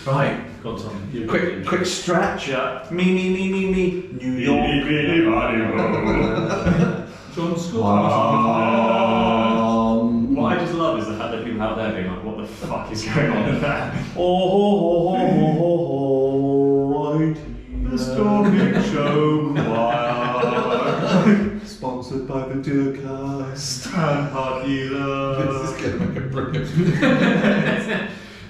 Right. Got Tom. Quick stretch. Yeah. Me. New York. John Scott. What I just love is the fact that people out there being like, what the fuck is going on with that? The Stalking Show choir. Sponsored by the Deercast. And Healer. This is going to make a brilliant.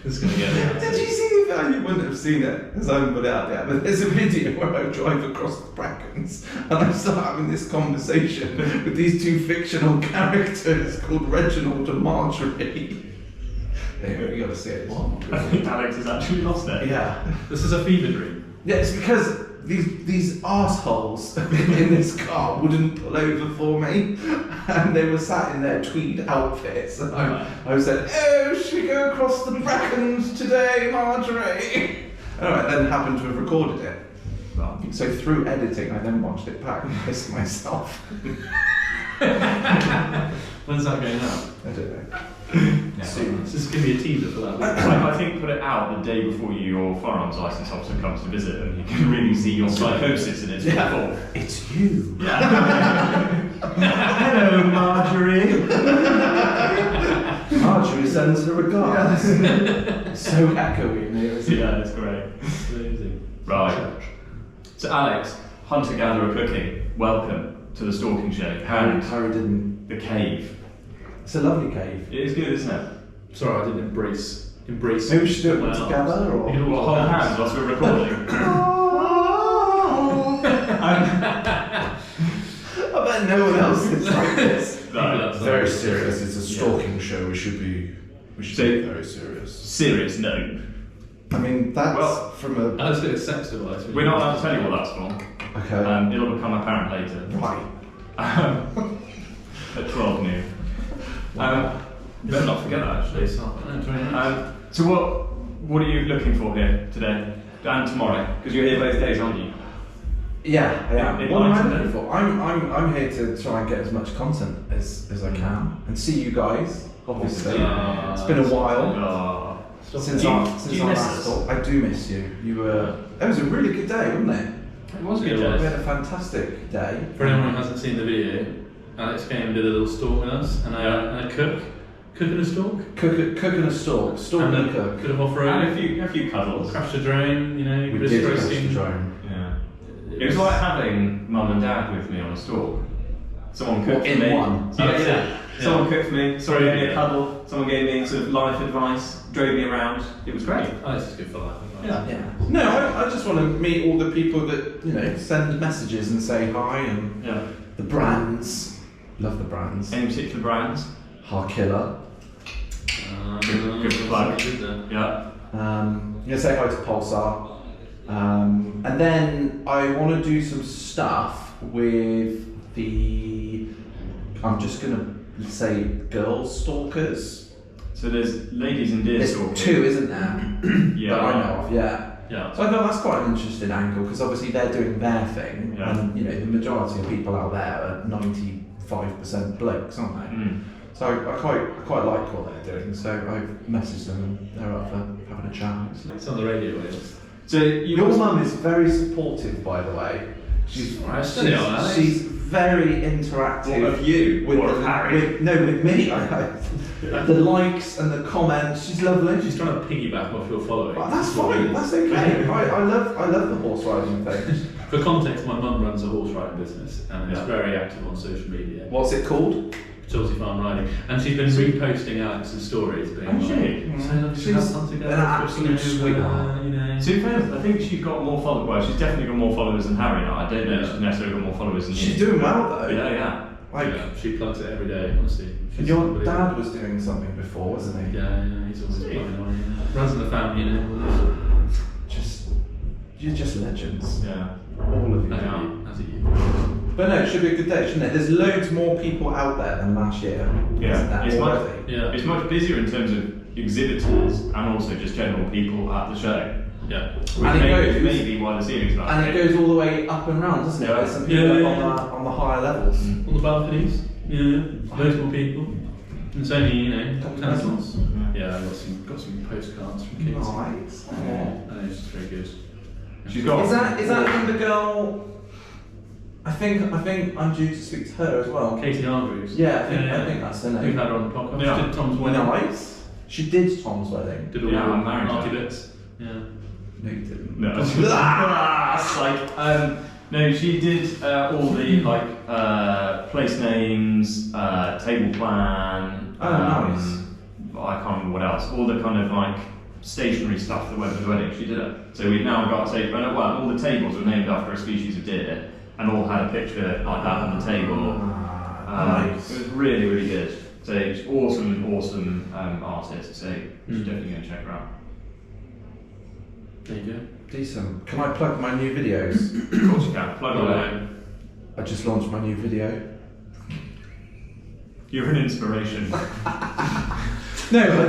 This is going to get it. Did you see the video? You wouldn't have seen it because I haven't put it out yet, but there's a video where I drive across the Brackens and I start having this conversation with these two fictional characters called Reginald and Marjorie. Anyway, you got to see it. I think Alex has actually lost it. Yeah. This is a fever dream. Yeah, it's because these assholes in this car wouldn't pull over for me, and they were sat in their tweed outfits. And I said, "Oh, should we go across the Brackens today, Marjorie?" Anyway, then happened to have recorded it. So through editing, I then watched it back and pissed myself. When's that going out? I don't know. Yeah. Soon. Just give me a teaser for that. I think put it out the day before your firearms license officer comes to visit, and you can really see your psychosis in its full form. It's you. Yeah. Hello, Marjorie. Marjorie sends her regards. So echoey in here, isn't it? Yeah, it's great. Amazing. Right. So Alex, hunter-gatherer cooking, welcome to the Stalking Show. Harry didn't. The cave. It's a lovely cave. It is good, isn't it? Sorry, I didn't embrace. Maybe we should do it together, or? You know We'll hold hands whilst we're recording. I bet no one else is like this. No, that's Very serious. It's a stalking show. We should be very serious. Serious note. I mean, that's Well, from a. That's a sex device. We're not allowed to tell you what that's for. Okay. It'll become apparent later. Right. At 12 noon. Better not forget that actually. So what are you looking for here today and tomorrow? Because you're here both days, aren't you? Yeah, I am. It What am I might looking be. for? I'm here to try and get as much content as I can and see you guys. Obviously, it's been a while since Do our you miss last us? talk. I do miss you. You were. It was a really good day, wasn't it? It was a good We day. had a fantastic day. For anyone who hasn't seen the video, Alex came and did a little stalk with us, and a cook and a stalk. Cook and a stalk. Stalk and a cook. Could have offered And a few cuddles. crashed a drone, you know. We bit of did crash roasting. the drone. Yeah. It was like having mum and dad with me on a stalk. Someone cooked In for me. one? Yeah. Someone cooked for me. Someone gave me a cuddle. Someone gave me sort of life advice. Drove me around. It was great. Oh, this is good for that. Yeah. No, I just want to meet all the people that send messages and say hi and Yeah. the brands. Love the brands. Any particular brands? Killer. Good plug. Yeah. Say hi to Pulsar. And then I want to do some stuff with the. I'm just going to say girls stalkers. So there's ladies and deer There's stalking. two, isn't there? Yeah. That I know of, yeah. Yeah. So I thought that's quite an interesting angle because obviously they're doing their thing, Yeah. and the majority of people out there are 95% blokes, aren't they? Mm. So I quite like what they're doing. So I've messaged them and they're up for having a chat. It's on the radio waves. So Your mum is very supportive, by the way. She's steady on, Alex. she's very interactive. What, of you? With Or of Harry? with me. The likes and the comments. She's lovely. She's trying to piggyback off your following. But that's fine. That's okay. I love the horse riding thing. For context, my mum runs a horse riding business and is Yeah. very active on social media. What's it called? Chelsea Farm Riding, and she's been reposting Alex's stories, being Oh, she? like, "So long, She's have fun together, an absolute sweetheart. you know." To be fair, I think she's got more followers. Well, she's definitely got more followers than Harry now. I don't know if she's necessarily got more followers than She's you. doing well though. Yeah. Like, Yeah, she plugs it every day, honestly. and your dad was doing something before, wasn't he? Yeah, he's always plugging away. Yeah. Runs in the family, You're just legends. Yeah. All of you. As are you. But no, it should be a good day, shouldn't it? There's loads more people out there than last year. Yeah. Isn't that It's much- already? Yeah. It's much busier in terms of exhibitors and also just general people at the show. Yeah. Which And it goes- maybe why the ceiling's not. And it goes all the way up and round, doesn't it? Yeah. There's some people Yeah, up yeah. on the higher levels. On the balconies, yeah, loads more people. It's only, you know, Couple £10. presents. Yeah, I got some postcards from Katie. Nice. And it's just very good. She's got. Is that from the girl? I think I'm due to speak to her as well. Katie Hargreaves. Yeah, I think that's her name. We've had her on the podcast. Yeah. She did Tom's wedding. Nice. She did Tom's wedding. Did all Yeah, the I'm married naughty now. bits. Yeah. No, you didn't. No, it's like no, she did all the like place names, table plan. Oh, nice. I can't remember what else. All the kind of like stationary stuff that went with the wedding. She did it. So we've now got all the tables were named after a species of deer, and all had a picture like that on the table. Nice. It was really, really good. So it's awesome artist. So you should definitely go and check her out. There you go. Decent. Can I plug my new videos? Of course you can. Plug away. I just launched my new video. You're an inspiration. No,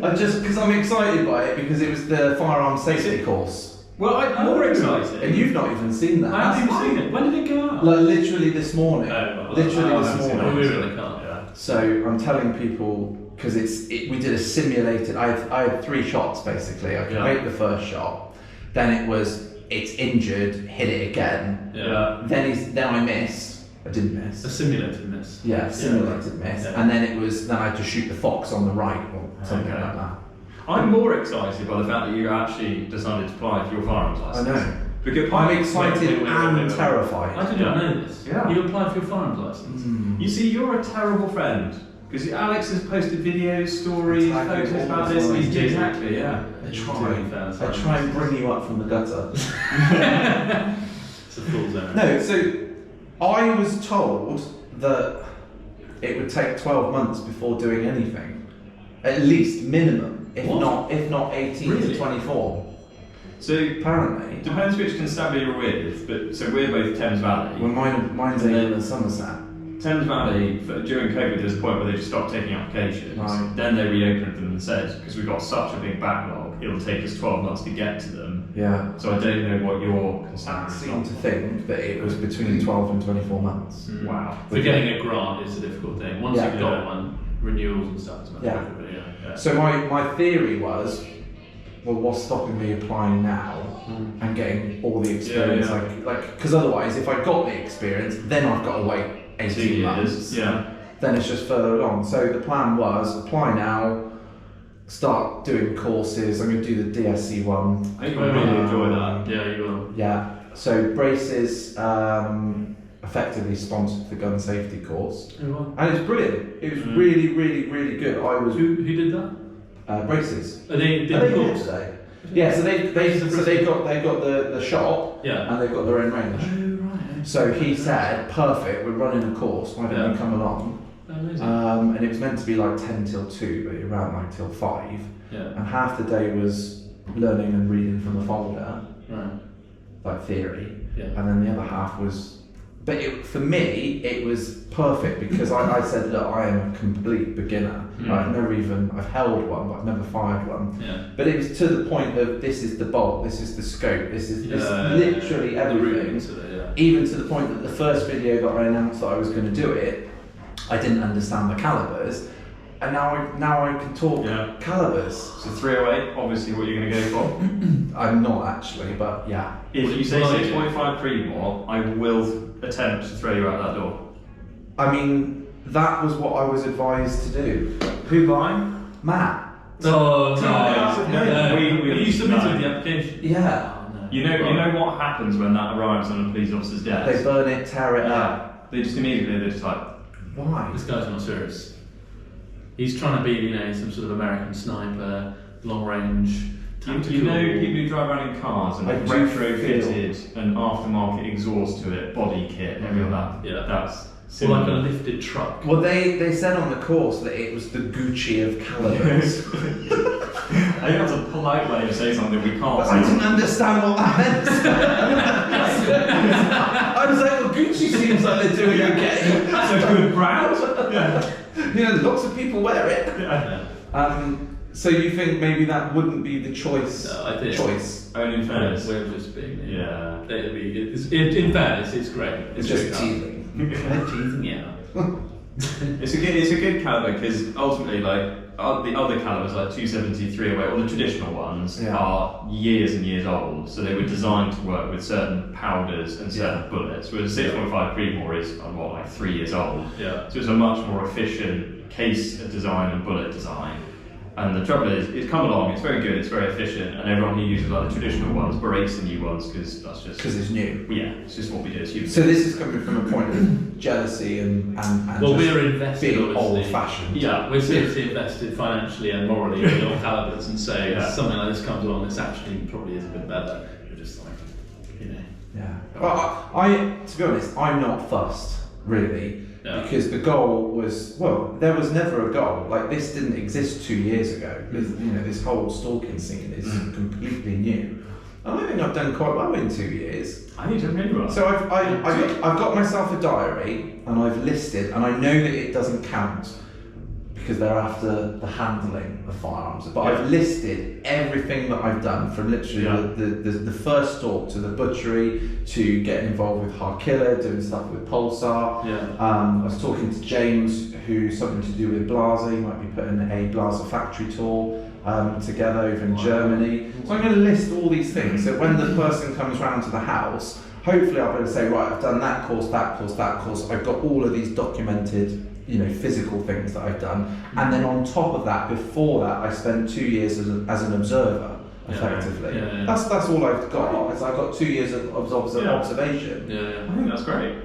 I just because I'm excited by it because it was the firearm safety course, Well, I'm more excited. and you've not even seen that. I haven't even seen it. When did it go out? Like literally this morning. Oh, well, Literally I this haven't seen it. morning. We were in the car. Yeah. So I'm telling people because we did a simulated. I had 3 shots basically. I could Yeah. make the first shot, then it's injured, hit it again. Yeah. Then I missed. I didn't miss. A simulated miss. Yeah, simulated miss, Yeah. and then I had to shoot the fox on the right or something Okay. like that. I'm more excited by the fact that you actually decided to apply for your firearms I license. know. Because I'm excited wait. and I terrified. did not know this. Yeah. You applied for your firearms license. You see, you're a terrible friend. Because Alex has posted videos, stories, I tag photos all about the this. time. He's exactly, yeah. I Doing try. I try and bring you up from the gutter. It's a fool's errand. No, so I was told that it would take 12 months before doing anything, at least minimum, if What? not 18 Really? to 24. So, Apparently, depends which constabulary you're with, but so we're both Thames Valley. well, mine's And Avon then- and Somerset. Thames Valley, during COVID, there was a point where they just stopped taking applications. Right. Then they reopened them and said, because we've got such a big backlog, it'll take us 12 months to get to them. Yeah. So I don't know what your I constabulary seem to think that it was between 12 and 24 months. Mm. Wow. For getting a grant is a difficult thing. Once Yeah. you've got one, renewals and stuff is much Yeah. better. But yeah. So my theory was, well, what's stopping me applying now and getting all the experience? Yeah, Like, because otherwise, if I got the experience, then I've got to wait 18 2 years. months. Yeah. Then it's just further along. So the plan was apply now, start doing courses. I'm going to do the DSC one. I think I really enjoy that. Yeah, you will. Yeah. So braces effectively sponsored the gun safety course, Who won? and it's brilliant. It was really, really, really good. I was Who did that? braces. They did Are the they here course. today? Yeah, so they've got the shop Yeah. and they've got their own range. Oh, right. So he said, perfect, we're running a course, why don't Yeah. you come along? Amazing. And it was meant to be like 10 till 2, but it ran like till 5. Yeah. And half the day was learning and reading from a folder, Right. like theory, Yeah. and then the other half was. But for me, it was perfect because I said, look, I am a complete beginner. Mm. I've held one, but I've never fired one. Yeah. But it was to the point of this is the bolt, this is the scope, this is literally The everything. route into it, yeah. Even to the point that the first video that I announced that I was going to do it, I didn't understand the calibers, and now I can talk Yeah. calibers. So 308, obviously what you're going to go for. I'm not actually, but yeah. If you say Well, 6.5 Creedmoor, I will attempt to throw you out that door. I mean, that was what I was advised to do. Who by? Matt. Oh, No, we- you submitted no. the application. Yeah. Oh, no. You know what happens when that arrives on a police officer's They desk? burn it, tear it up. Yeah. They just immediately, they're just like, Why? This guy's not serious. He's trying to be, some sort of American sniper, long range. you know people who drive around in cars and I have do retrofitted an aftermarket exhaust to it, body kit, every of that. Yeah. That's Or like a similar. lifted truck. Well, they said on the course that it was the Gucci of calibers. I think that's a polite way of saying something we can't But I say. didn't understand what that meant. I was like, well, Gucci seems like they're doing okay. That's a good brand. Yeah. You know, lots of people wear it. Yeah. So you think maybe that wouldn't be the choice? No, I think. Choice. Only in fairness. We're just being. Yeah. In fairness, it's great. It's really just hard. teasing. Teasing, yeah. It's a good caliber because ultimately, like the other calibers, like 270, 308, or the traditional ones, are years and years old. So they were designed to work with certain powders and certain bullets. Whereas the 6.5 Creedmoor is like 3 years old. Yeah. So it's a much more efficient case design and bullet design. And the trouble is, it's come along, it's very good, it's very efficient, and everyone who uses like the traditional ones berates the new ones because that's just... Because it's new. Yeah, it's just what we do as humans. So this is coming from a point of jealousy and well, we're invested, being obviously. old-fashioned. Yeah, we're seriously invested financially and morally in your calibers, and so something like this comes along that's actually probably is a bit better. We're just like, you know. Yeah. Well, I to be honest, I'm not fussed, really. Yeah. Because the goal was, well, there was never a goal. Like, this didn't exist 2 years ago. This whole stalking scene is completely new. And I think I've done quite well in 2 years. I think you've done really well. So I've got myself a diary, and I've listed, and I know that it doesn't count because they're after the handling of firearms. But I've listed everything that I've done, from literally the first stalk to the butchery to getting involved with Hard Killer, doing stuff with Pulsar. Yeah. I was talking to James, who's something to do with Blaser. He might be putting a Blaser factory tour together over in Germany. So I'm going to list all these things. So when the person comes round to the house, hopefully I'll be able to say, right, I've done that course, that course, that course. I've got all of these documented, physical things that I've done. And then on top of that, before that, I spent 2 years as an observer, effectively. Yeah. That's all I've got. Is I've got 2 years of observation. Yeah. I think that's great.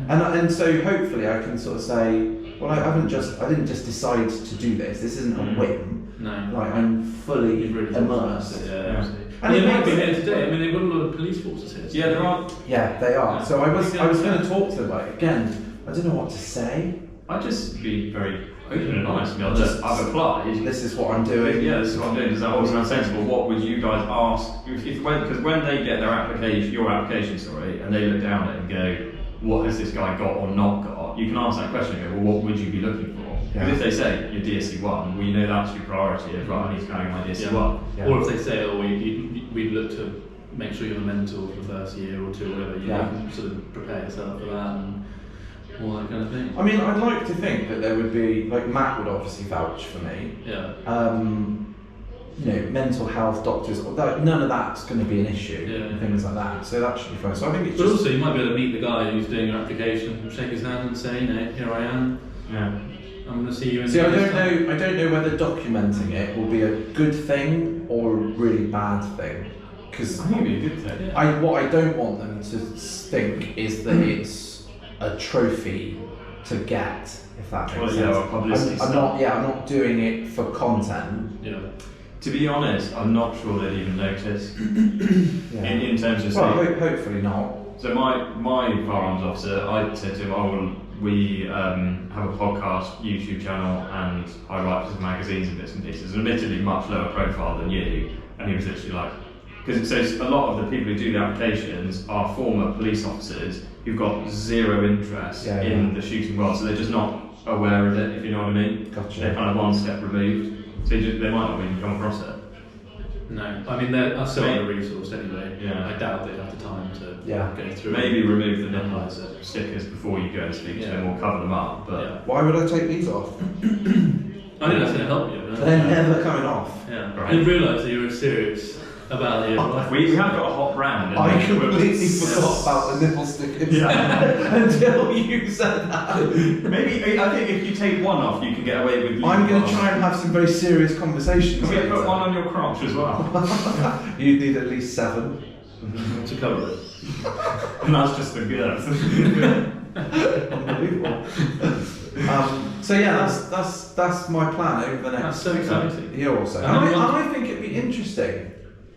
And so hopefully I can sort of say, well, I didn't just decide to do this. This isn't a whim. No. Like, I'm fully Really immersed. Yeah. And they it might be makes here it- today. I mean, they've got a lot of police forces here. Yeah, there are. Yeah, they are. Yeah. So I was going to talk to them. Like, again, I don't know what to say. I'd just be very open and honest and be like, Just- look, I've applied. This is what I'm doing. Yeah, this is what I'm doing. Does that all sound sensible? What would you guys ask? Because when they get their application, your application, and they look down at it and go, what has this guy got or not got? You can ask that question and go, well, what would you be looking for? Yeah. Because if they say you're DSC 1, well, you know that's your priority. Of, right, I need to go and get my DSC 1. Yeah. Or if they say, oh, we'd look to make sure you're a mentor for the first year or two, or whatever, you can sort of prepare yourself for that and all that kind of thing. I mean, I'd like to think that there would be, like, Matt would obviously vouch for me. Yeah. Mental health doctors, none of that's going to be an issue, and things like that. So that should be fine. So I think it's But just... also, you might be able to meet the guy who's doing your application, shake his hand and say, here I am. Yeah. I'm going to see you in See, I this don't know whether documenting it will be a good thing or a really bad thing. Because I think it'd be a good thing. what I don't want them to think is that it's a trophy to get, if that makes sense. Well, publicity I'm not doing it for content. Yeah. To be honest, I'm not sure they'd even notice. Yeah. In terms of Well, saying, hopefully not. so my firearms officer, I said to him, oh, well, we have a podcast, YouTube channel, and I write for some magazines and bits and pieces, admittedly much lower profile than you. And he was literally like, because it says a lot of the people who do the applications are former police officers who've got zero interest in the shooting world, so they're just not aware of it, if you know what I mean. Gotcha. They're kind of one step removed, so they might not even come across it. No, I mean they're so under-resourced anyway. Yeah. I doubt they'd have the time to go through. Maybe remove the nipple analyse it. stickers before you go and speak to them, or cover them up. But Why would I take these off? I think that's going to help you. They're never coming off. Yeah. Right. I didn't realise that you were serious about your life. we have got a hot brand. I completely forgot about the nipple stickers until you said that. Maybe I think if you take one off, you can get away with. I'm going to try and have some very serious conversations. Can we later. put one on your crotch as well? You'd need at least 7. To cover it. And that's just the girth. Unbelievable. So yeah, that's my plan over the next That's so exciting. year or so. And And then I think it'd be interesting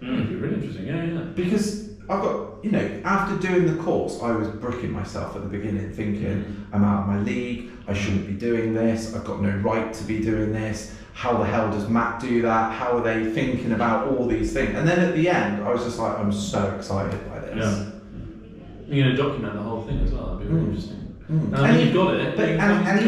It'd be really interesting, yeah. because I've got, after doing the course, I was bricking myself at the beginning, thinking I'm out of my league, I shouldn't be doing this, I've got no right to be doing this. How the hell does Matt do that? How are they thinking about all these things? And then at the end, I was just like, I'm so excited by this. Yeah. You're going to document the whole thing as well, that'd be really interesting. And you've got it. But, you and come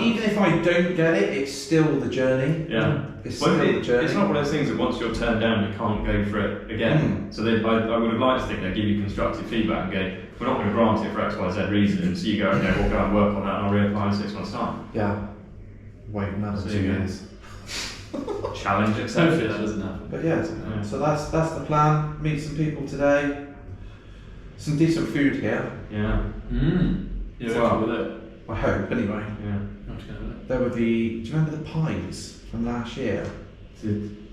even out if I don't get it, it's still the journey. Yeah. It's Well, still the journey. it's not one of those things that once you're turned down, you can't go for it again. So I would have liked to think they'd give you constructive feedback and go, we're not going to grant it for X, Y, Z reason. So you go, okay, we'll go and work on that and I'll reapply in 6 months' time. Yeah. Wait another So 2 you go. years. Challenge Hopefully accepted. that doesn't happen. But yeah, so that's the plan. Meet some people today. Some decent food here. Yeah. You're Wow. happy with it? I hope, anyway. Yeah. Not to go with it. There were do you remember the pies from last year?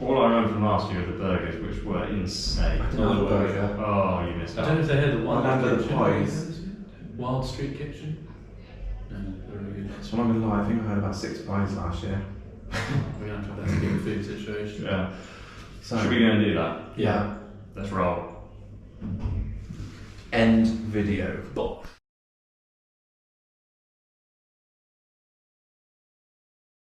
All I remember from last year were the burgers, which were insane. I didn't have a burger. Oh, you missed I don't know out. if they had the Wild I remember the Kitchen. pies. Wild Street Kitchen? No, very good. So I'm not gonna lie, I think I had about 6 pies last year. We're going to have to get the food situation. Yeah. So Should we go and do that? yeah. Let's roll. End video. But